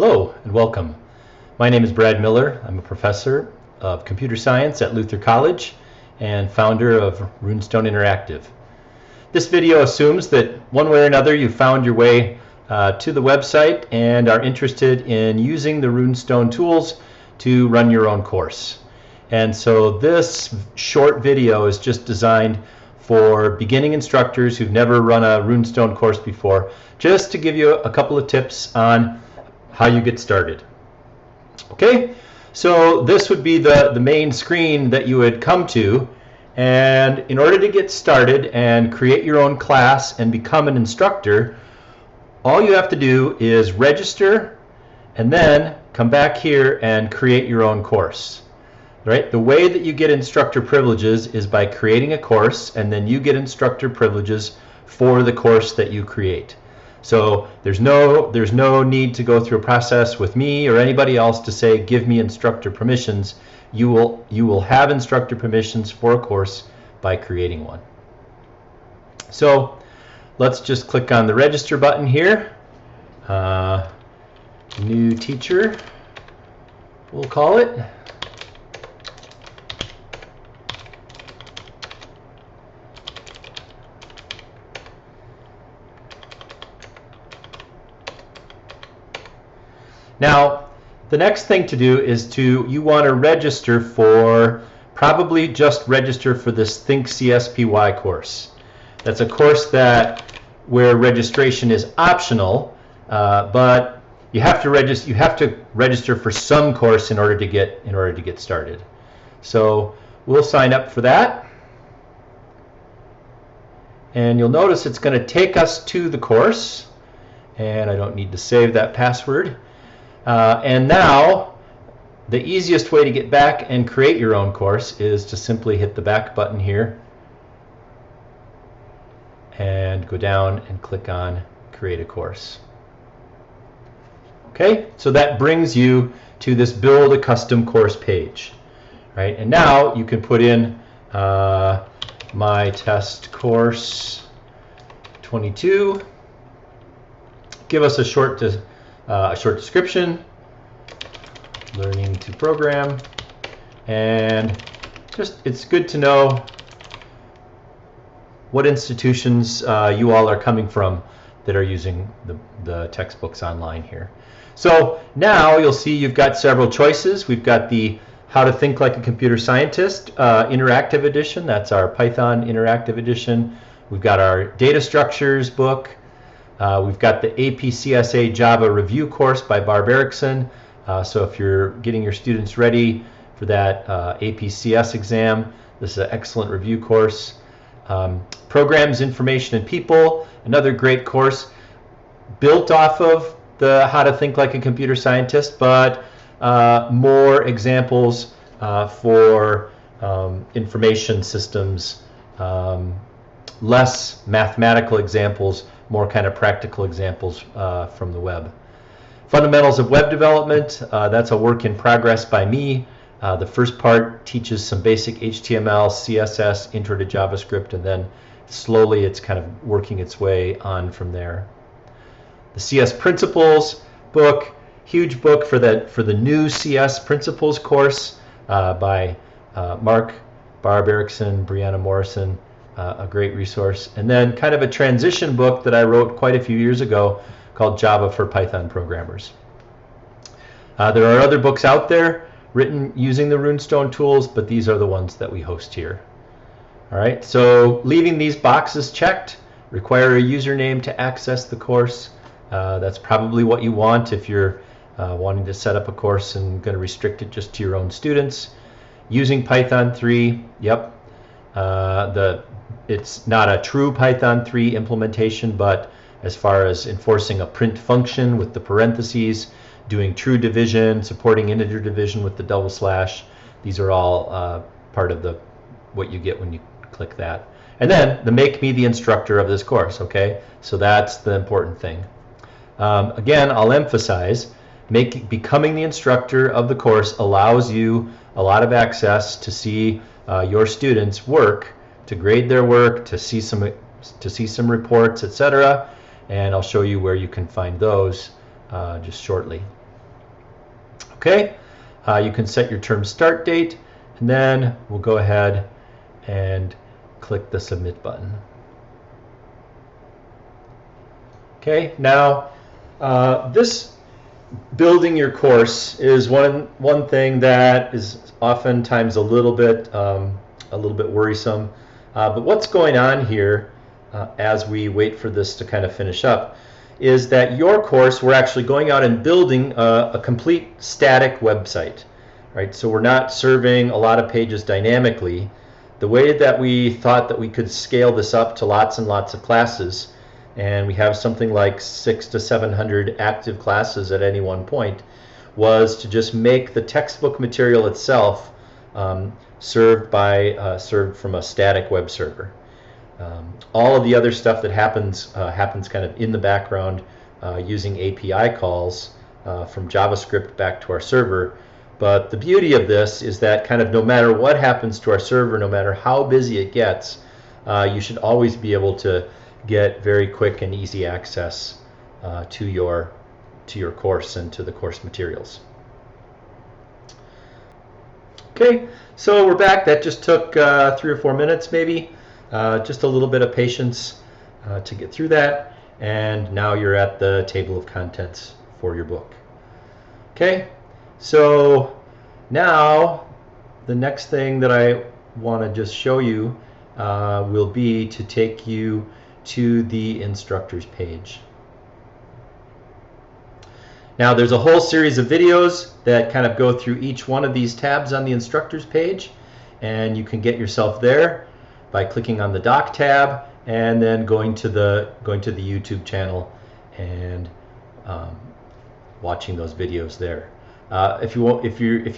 Hello and welcome. My name is Brad Miller. I'm a professor of computer science at Luther College and founder of Runestone Interactive. This video assumes that one way or another you found your way to the website and are interested in using the Runestone tools to run your own course. And so this short video is just designed for beginning instructors who've never run a Runestone course before, just to give you a couple of tips on how you get started. Okay, so this would be the main screen that you would come to, and in order to get started and create your own class and become an instructor, all you have to do is register and then come back here and create your own course. Right? The way that you get instructor privileges is by creating a course, and then you get instructor privileges for the course that you create. So there's no need to go through a process with me or anybody else to say give me instructor permissions. You will have instructor permissions for a course by creating one. So let's just click on the register button here. New teacher, we'll call it. Now, the next thing to do is you want to register for, probably just register for this Think CSPY course. That's a course where registration is optional, but you have to register for some course in order to get started. So we'll sign up for that, and you'll notice it's going to take us to the course, and I don't need to save that password. And now, the easiest way to get back and create your own course is to simply hit the back button here and go down and click on Create a Course. Okay, so that brings you to this Build a Custom Course page. Right? And now you can put in My Test Course 22. Give us a short description, learning to program, and just it's good to know what institutions you all are coming from that are using the textbooks online here. So now you'll see you've got several choices. We've got the How to Think Like a Computer Scientist Interactive Edition. That's our Python Interactive Edition. We've got our Data Structures book. We've got the APCSA Java Review course by Barb Erickson. So if you're getting your students ready for that APCS exam, this is an excellent review course. Programs, Information, and People, another great course built off of the How to Think Like a Computer Scientist, but more examples for information systems, less mathematical examples, more kind of practical examples from the web. Fundamentals of Web Development, that's a work in progress by me. The first part teaches some basic HTML, CSS, intro to JavaScript, and then slowly it's kind of working its way on from there. The CS Principles book, huge book for the new CS Principles course by Mark, Barb Erickson, Brianna Morrison. A great resource. And then kind of a transition book that I wrote quite a few years ago called Java for Python Programmers. There are other books out there written using the Runestone tools, but these are the ones that we host here. All right, so leaving these boxes checked, require a username to access the course. That's probably what you want if you're wanting to set up a course and going to restrict it just to your own students. Using Python 3, yep. It's not a true Python 3 implementation, but as far as enforcing a print function with the parentheses, doing true division, supporting integer division with the double slash, these are all part of what you get when you click that. And then the Make Me the Instructor of this course, okay? So that's the important thing. Again, I'll emphasize, becoming the instructor of the course allows you a lot of access to see your students' work, to grade their work, to see some reports, etc. And I'll show you where you can find those just shortly. Okay, you can set your term start date, and then we'll go ahead and click the submit button. Okay, now this building your course is one thing that is oftentimes a little bit worrisome. But what's going on here as we wait for this to kind of finish up is that your course, we're actually going out and building a complete static website, right? So we're not serving a lot of pages dynamically. The way that we thought that we could scale this up to lots and lots of classes, and we have something like 600 to 700 active classes at any one point, was to just make the textbook material itself served from a static web server. All of the other stuff that happens kind of in the background using API calls from JavaScript back to our server. But the beauty of this is that kind of no matter what happens to our server, no matter how busy it gets, you should always be able to get very quick and easy access to your course and to the course materials. Okay, so we're back. That just took 3 or 4 minutes maybe. Just a little bit of patience to get through that, and now you're at the table of contents for your book. Okay, so now the next thing that I want to just show you will be to take you to the instructors page. Now there's a whole series of videos that kind of go through each one of these tabs on the instructors page, and you can get yourself there by clicking on the doc tab and then going to the YouTube channel and watching those videos there. If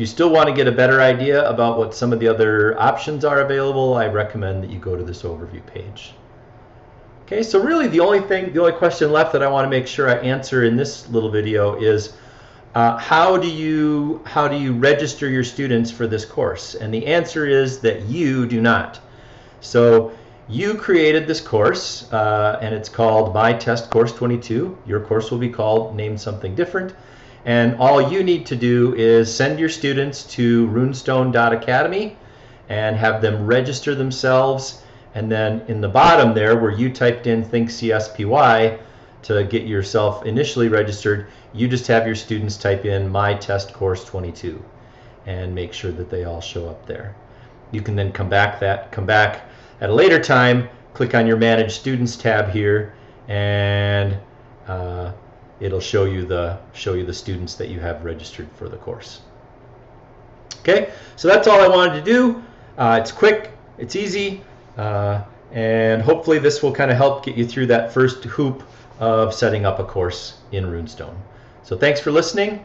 you still want to get a better idea about what some of the other options are available, I recommend that you go to this overview page. Okay, so really the only question left that I want to make sure I answer in this little video is how do you register your students for this course? And the answer is that you do not. So you created this course and it's called My Test Course 22. Your course will be named something different, and all you need to do is send your students to runestone.academy and have them register themselves. And then in the bottom there, where you typed in ThinkCSPY to get yourself initially registered, you just have your students type in My Test Course 22 and make sure that they all show up there. You can then come back at a later time, click on your Manage Students tab here, and it'll show you the students that you have registered for the course. Okay, so that's all I wanted to do. It's quick, it's easy. And hopefully this will kind of help get you through that first hoop of setting up a course in Runestone. So thanks for listening.